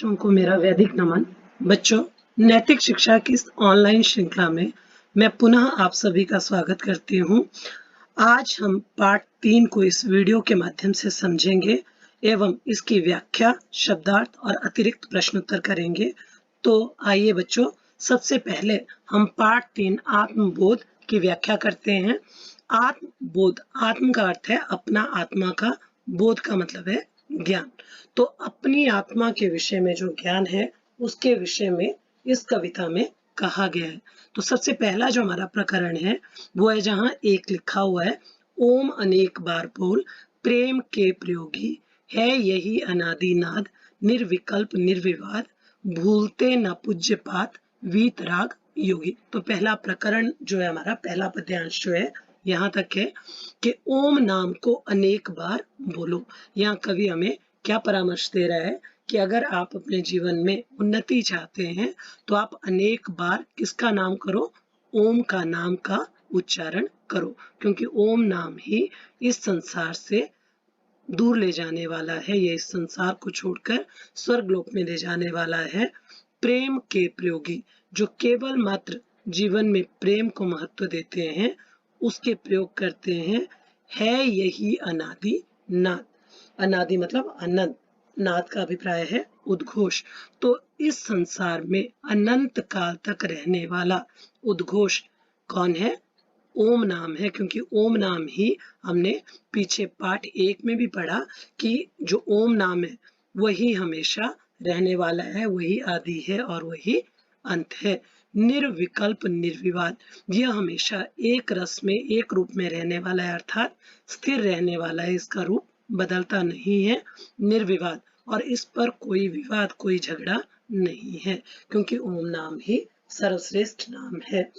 बच्चों को मेरा वैदिक नमन। बच्चों, नैतिक शिक्षा की इस ऑनलाइन श्रृंखला में मैं पुनः आप सभी का स्वागत करती हूँ। आज हम पार्ट 3 को इस वीडियो के माध्यम से समझेंगे एवं इसकी व्याख्या, शब्दार्थ और अतिरिक्त प्रश्नोत्तर करेंगे। तो आइए बच्चों, सबसे पहले हम पार्ट 3 आत्मबोध की व्याख्या करते हैं। आत्मबोध, आत्म का अर्थ है अपना, आत्मा का, बोध का मतलब है ज्ञान। तो अपनी आत्मा के विषय में जो ज्ञान है उसके विषय में इस कविता में कहा गया है। तो सबसे पहला जो हमारा प्रकरण है वो है जहाँ एक लिखा हुआ है, ओम अनेक बार बोल प्रेम के प्रयोगी है यही अनादि नाद, निर्विकल्प निर्विवाद भूलते न पूज्य पात वीतराग योगी। तो पहला प्रकरण जो है हमारा, पहला पद्यांश जो है यहाँ तक है कि ओम नाम को अनेक बार बोलो। यहाँ कवि हमें क्या परामर्श दे रहा है कि अगर आप अपने जीवन में उन्नति चाहते हैं तो आप अनेक बार किसका नाम करो? ओम का नाम का उच्चारण करो, क्योंकि ओम नाम ही इस संसार से दूर ले जाने वाला है, ये इस संसार को छोड़कर स्वर्गलोक में ले जाने वाला है। प्रेम के प्रयोगी, जो केवल मात्र जीवन में प्रेम को महत्व देते हैं, उसके प्रयोग करते हैं। है यही अनादि नाद, अनादि मतलब अनंत, नाद का अभिप्राय है उद्घोष। तो इस संसार में अनंत काल तक रहने वाला उद्घोष कौन है? ओम नाम है, क्योंकि ओम नाम ही हमने पीछे पार्ट 1 में भी पढ़ा कि जो ओम नाम है वही हमेशा रहने वाला है, वही आदि है और वही अंत है। निर्विकल्प निर्विवाद, यह हमेशा एक रस में, एक रूप में रहने वाला है, अर्थात स्थिर रहने वाला है, इसका रूप बदलता नहीं है। निर्विवाद, और इस पर कोई विवाद, कोई झगड़ा नहीं है, क्योंकि ओम नाम ही सर्वश्रेष्ठ नाम है।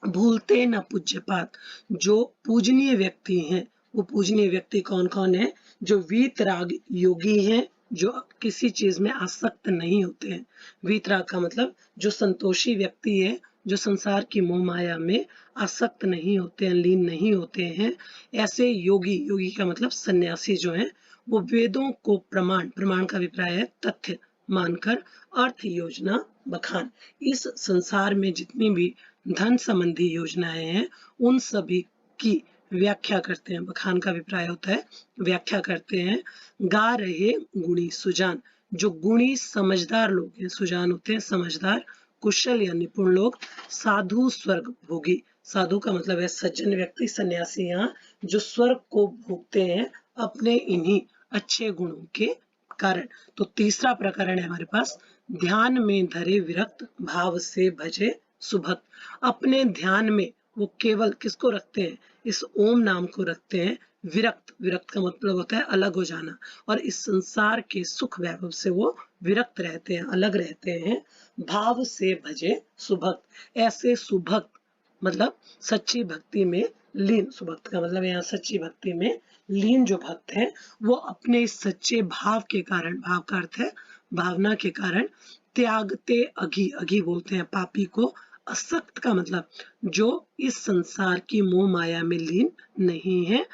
भूलते न पूज्य पात, जो पूजनीय व्यक्ति हैं, वो पूजनीय व्यक्ति कौन कौन है? जो वीतराग योगी हैं, जो किसी चीज में आसक्त नहीं होते हैं। वीतराग का मतलब जो संतोषी व्यक्ति है, जो संसार की मोह माया में आसक्त नहीं होते हैं, लीन नहीं होते हैं, ऐसे योगी, योगी का मतलब सन्यासी जो है, वो वेदों को प्रमाण, प्रमाण का अभिप्राय है तथ्य मानकर अर्थ योजना बखान, इस संसार में जितनी भी धन संबंधी योजनाएं हैं उन सभी की व्याख्या करते हैं। बखान का अभिप्राय होता है व्याख्या करते हैं। गा रहे गुणी सुजान, जो गुणी समझदार लोग हैं, सुजान होते हैं समझदार, कुशल या निपुण लोग, साधु स्वर्ग भोगी, साधु का मतलब है सज्जन व्यक्ति, सन्यासी, यहाँ जो स्वर्ग को भोगते हैं अपने इन्हीं अच्छे गुणों के कारण। तो तीसरा प्रकरण है हमारे पास, ध्यान में धरे विरक्त भाव से भजे सुभक्त। अपने ध्यान में वो केवल किसको रखते हैं? इस ओम नाम को रखते हैं। विरक्त, विरक्त का मतलब होता है अलग हो जाना, और इस संसार के सुख वैभव से वो विरक्त रहते हैं, अलग रहते हैं। भाव से भजे सुभक्त, ऐसे सुभक्त मतलब सच्ची भक्ति में लीन, सुभक्त का मतलब यहाँ सच्ची भक्ति में लीन जो भक्त हैं, वो अपने इस सच्चे भाव के कारण, भाव का अर्थ है भावना के कारण, त्यागते अघी, अघी बोलते हैं पापी को, असक्त का मतलब जो इस संसार की मोह माया में लीन नहीं है।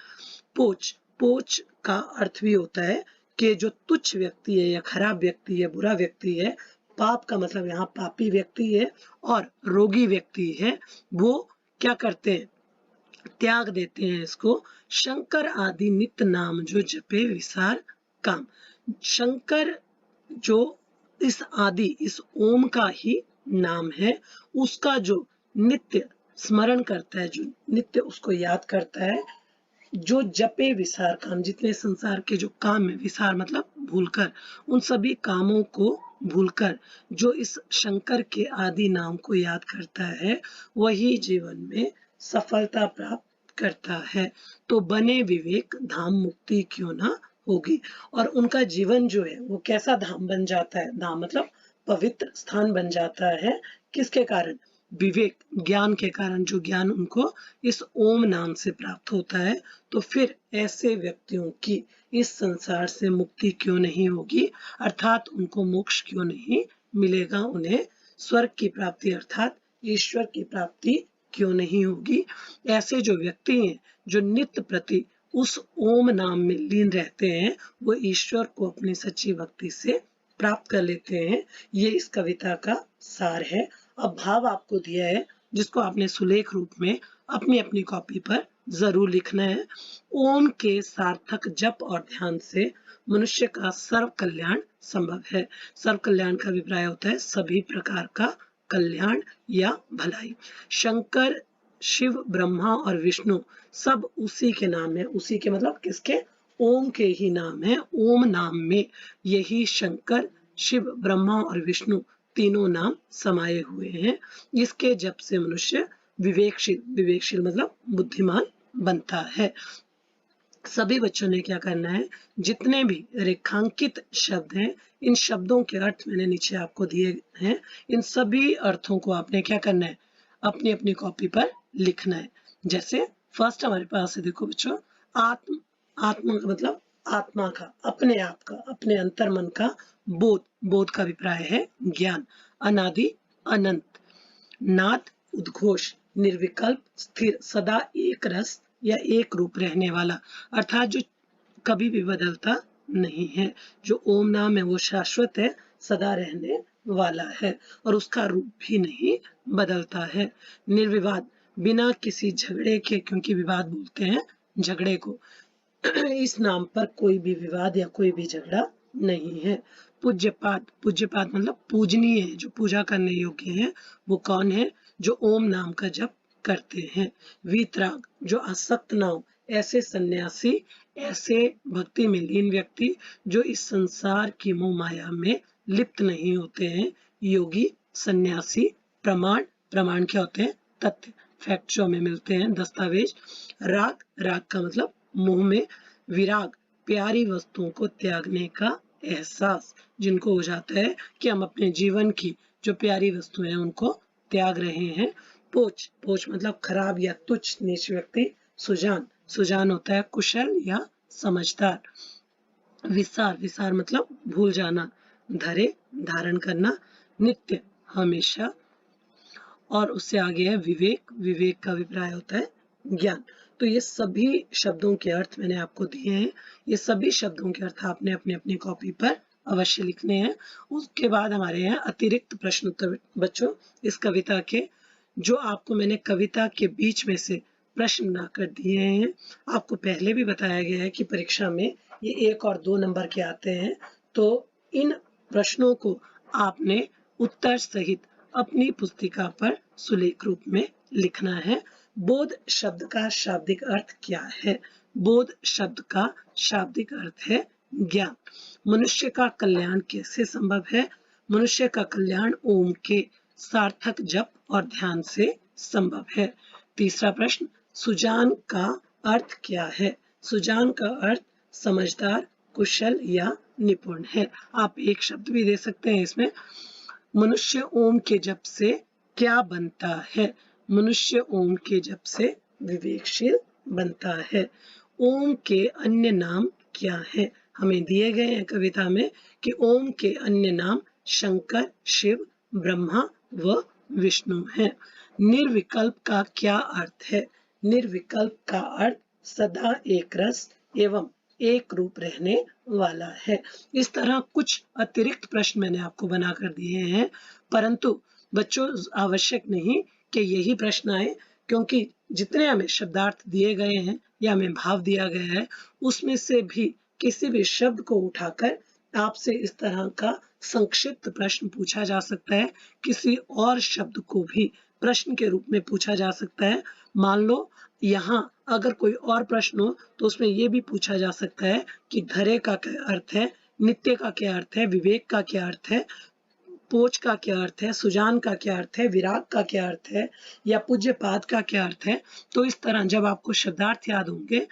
पोच, पोच का अर्थ भी होता है कि जो तुच्छ व्यक्ति है या खराब व्यक्ति है, बुरा व्यक्ति है, पाप का मतलब यहाँ पापी व्यक्ति है और रोगी व्यक्ति है, वो क्या करते हैं? त्याग देते हैं इसको। शंकर आदि नित्य नाम जो जपे विसार काम, शंकर जो इस आदि, इस ओम का ही नाम है, उसका जो नित्य स्मरण करता है, जो नित्य उसको याद करता है, जो जपे विसार काम, जितने संसार के जो काम है, विसार मतलब भूलकर, उन सभी कामों को भूलकर जो इस शंकर के आदि नाम को याद करता है, वही जीवन में सफलता प्राप्त करता है। तो बने विवेक धाम मुक्ति क्यों ना होगी, और उनका जीवन जो है वो कैसा धाम बन जाता है? धाम मतलब पवित्र स्थान बन जाता है, किसके कारण? विवेक, ज्ञान के कारण, जो ज्ञान उनको इस ओम नाम से प्राप्त होता है। तो फिर ऐसे व्यक्तियों की इस संसार से मुक्ति क्यों नहीं होगी, अर्थात उनको मोक्ष क्यों नहीं मिलेगा, उन्हें स्वर्ग की प्राप्ति अर्थात ईश्वर की प्राप्ति क्यों नहीं होगी? ऐसे जो व्यक्ति हैं, जो नित्य प्रति उस ओम नाम में लीन रहते हैं, वो ईश्वर को अपनी सच्ची भक्ति से प्राप्त कर लेते हैं। ये इस कविता का सार है। अब भाव आपको दिया है जिसको आपने सुलेख रूप में अपनी अपनी कॉपी पर जरूर लिखना है। ओम के सार्थक जप और ध्यान से मनुष्य का सर्व कल्याण संभव है। सर्व कल्याण का अभिप्राय होता है सभी प्रकार का कल्याण या भलाई। शंकर, शिव, ब्रह्मा और विष्णु सब उसी के नाम है। उसी के मतलब किसके? ओम के ही नाम है। ओम नाम में यही शंकर, शिव, ब्रह्मा और विष्णु तीनों नाम समाये हुए हैं। इसके जप से मनुष्य विवेकशील, विवेकशील मतलब बुद्धिमान बनता है। सभी बच्चों ने क्या करना है, जितने भी रेखांकित शब्द हैं, इन शब्दों के अर्थ मैंने नीचे आपको दिए हैं। इन सभी अर्थों को आपने क्या करना है, अपनी अपनी कॉपी पर लिखना है। जैसे फर्स्ट हमारे पास है, देखो बच्चों, आत्म। आत्मा का मतलब आत्मा का, अपने आप का, अपने अंतर्मन का बोध। बोध का अभिप्राय है ज्ञान। अनादि, अनंत। नाद, उद्घोष। निर्विकल्प, स्थिर, सदा एक रस या एक रूप रहने वाला, अर्थात जो कभी भी बदलता नहीं है। जो ओम नाम है वो शाश्वत है, सदा रहने वाला है और उसका रूप भी नहीं बदलता है। निर्विवाद, बिना किसी झगड़े के, क्योंकि विवाद बोलते हैं झगड़े को, इस नाम पर कोई भी विवाद या कोई भी झगड़ा नहीं है। पूज्यपाद, पूज्यपाद मतलब पूजनीय है, जो पूजा करने योग्य है। वो कौन है? जो ओम नाम का जप करते हैं। वीतराग, जो आसक्त ना हो, ऐसे सन्यासी, ऐसे भक्ति में लीन व्यक्ति जो इस संसार की मोह माया में लिप्त नहीं होते हैं। योगी, सन्यासी। प्रमाण, प्रमाण क्या होते हैं? तथ्य, फैक्ट जो हमें मिलते हैं, दस्तावेज। राग, राग का मतलब मोह में। विराग, प्यारी वस्तुओं को त्यागने का एहसास, जिनको हो जाता है कि हम अपने जीवन की जो प्यारी वस्तुएं हैं उनको त्याग रहे हैं। पोच, पोच मतलब खराब या तुच्छ नीच व्यक्ति। सुजान, सुजान होता है कुशल या समझदार। विसार, विसार मतलब भूल जाना। धरे, धारण करना। नित्य, हमेशा। और उससे आगे है विवेक। विवेक का अभिप्राय होता है ज्ञान। तो ये सभी शब्दों के अर्थ मैंने आपको दिए हैं। ये सभी शब्दों के अर्थ आपने अपनी अपनी कॉपी पर अवश्य लिखने हैं। उसके बाद हमारे यहाँ अतिरिक्त प्रश्न उत्तर बच्चों, इस कविता के, जो आपको मैंने कविता के बीच में से प्रश्न बनाकर दिए हैं। आपको पहले भी बताया गया है कि परीक्षा में ये 1 और 2 नंबर के आते हैं। तो इन प्रश्नों को आपने उत्तर सहित अपनी पुस्तिका पर सुलेख रूप में लिखना है। बोध शब्द का शाब्दिक अर्थ क्या है? बोध शब्द का शाब्दिक अर्थ है ज्ञान। मनुष्य का कल्याण कैसे संभव है? मनुष्य का कल्याण ओम के सार्थक जप और ध्यान से संभव है। तीसरा प्रश्न, सुजान का अर्थ क्या है? सुजान का अर्थ समझदार, कुशल या निपुण है। आप एक शब्द भी दे सकते हैं इसमें। मनुष्य ओम के जप से क्या बनता है? मनुष्य ओम के जप से विवेकशील बनता है। ओम के अन्य नाम क्या है? हमें दिए गए हैं कविता में कि ओम के अन्य नाम शंकर, शिव, ब्रह्मा व विष्णु हैं। निर्विकल्प का क्या अर्थ है? निर्विकल्प का अर्थ सदा एक रस एवं एक रूप रहने वाला है। इस तरह कुछ अतिरिक्त प्रश्न मैंने आपको बनाकर दिए हैं, परंतु बच्चों आवश्यक नहीं कि यही प्रश्न आए, क्योंकि जितने हमें शब्दार्थ दिए गए हैं या हमें भाव दिया गया है, उसमें से भी किसी भी शब्द को उठाकर आपसे इस तरह का संक्षिप्त प्रश्न पूछा जा सकता है। किसी और शब्द को भी प्रश्न के रूप में पूछा जा सकता है। मान लो यहाँ अगर कोई और प्रश्न हो तो उसमें यह भी पूछा जा सकता है कि धरे का क्या अर्थ है, नित्य का क्या अर्थ है, विवेक का क्या अर्थ है, पोच का क्या अर्थ है, सुजान का क्या अर्थ है, विराग का क्या अर्थ है, या पूज्यपाद का क्या अर्थ है। तो इस तरह जब आपको शब्दार्थ याद होंगे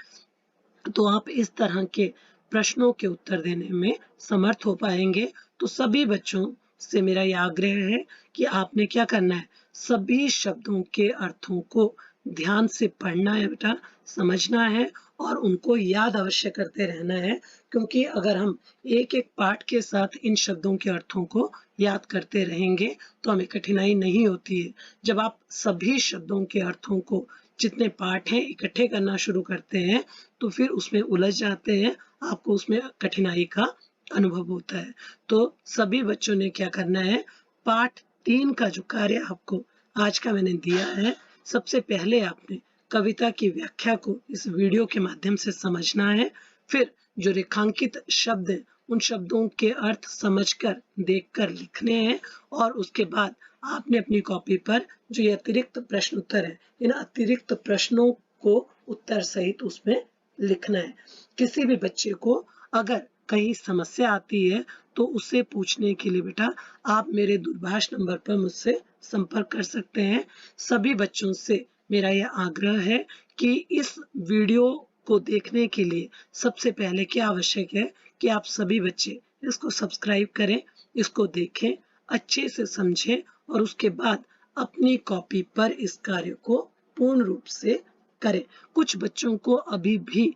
तो आप इस तरह के प्रश्नों के उत्तर देने में समर्थ हो पाएंगे। तो सभी बच्चों से मेरा यह आग्रह है कि आपने क्या करना है, सभी शब्दों के अर्थों को ध्यान से पढ़ना है बेटा, समझना है और उनको याद अवश्य करते रहना है। क्योंकि अगर हम एक एक पाठ के साथ इन शब्दों के अर्थों को याद करते रहेंगे तो हमें कठिनाई नहीं होती है। जब आप सभी शब्दों के अर्थों को, जितने पाठ हैं, इकट्ठे करना शुरू करते हैं तो फिर उसमें उलझ जाते हैं, आपको उसमें कठिनाई का अनुभव होता है। तो सभी बच्चों ने क्या करना है, पाठ 3 का जो कार्य आपको आज का मैंने दिया है, सबसे पहले आपने कविता की व्याख्या को इस वीडियो के माध्यम से समझना है। फिर जो रेखांकित शब्द हैं, उन शब्दों के अर्थ समझकर, देखकर लिखने हैं और उसके बाद आपने अपनी कॉपी पर जो ये अतिरिक्त प्रश्न उत्तर है, इन अतिरिक्त प्रश्नों को उत्तर सहित उसमें लिखना है। किसी भी बच्चे को अगर कहीं समस्या आती है तो उससे पूछने के लिए बेटा आप मेरे दूरभाष नंबर पर मुझसे संपर्क कर सकते हैं। सभी बच्चों से मेरा यह आग्रह है कि इस वीडियो को देखने के लिए सबसे पहले क्या आवश्यक है कि आप सभी बच्चे इसको सब्सक्राइब करें, इसको देखें, अच्छे से समझें और उसके बाद अपनी कॉपी पर इस कार्य को पूर्ण रूप से करें। कुछ बच्चों को अभी भी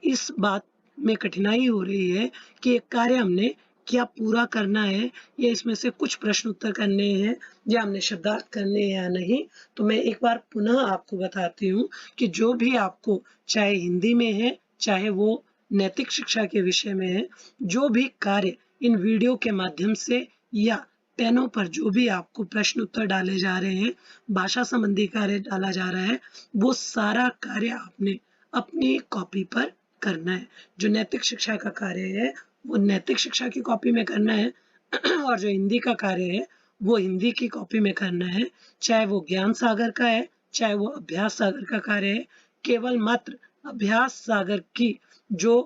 इस बात में कठिनाई हो रही है कि ये कार्य हमने क्या पूरा करना है या इसमें से कुछ प्रश्न उत्तर करने हैं या हमने शब्दार्थ करने हैं या नहीं। तो मैं एक बार पुनः आपको बताती हूँ कि जो भी आपको चाहे हिंदी में है, चाहे वो नैतिक शिक्षा के विषय में है, जो भी कार्य इन वीडियो के माध्यम से या पेनों पर जो भी आपको प्रश्न उत्तर डाले जा रहे हैं, भाषा संबंधी कार्य डाला जा रहा है, वो सारा कार्य आपने अपनी कॉपी पर करना है। जो नैतिक शिक्षा का कार्य है वो नैतिक शिक्षा की कॉपी में करना है और जो हिंदी का कार्य है वो हिंदी की कॉपी में करना है। चाहे वो ज्ञान सागर का है, चाहे वो अभ्यास सागर का कार्य है, केवल मात्र अभ्यास सागर की जो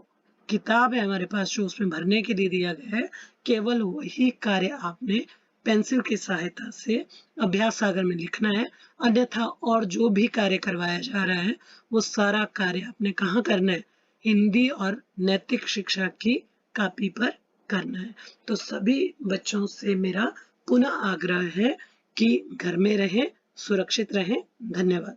किताब है हमारे पास, जो उसमें भरने के लिए दिया गया है, केवल वही कार्य आपने पेंसिल की सहायता से अभ्यास सागर में लिखना है। अन्यथा और जो भी कार्य करवाया जा रहा है वो सारा कार्य आपने कहाँ करना है, हिंदी और नैतिक शिक्षा की कॉपी पर करना है। तो सभी बच्चों से मेरा पुनः आग्रह है कि घर में रहें, सुरक्षित रहें। धन्यवाद।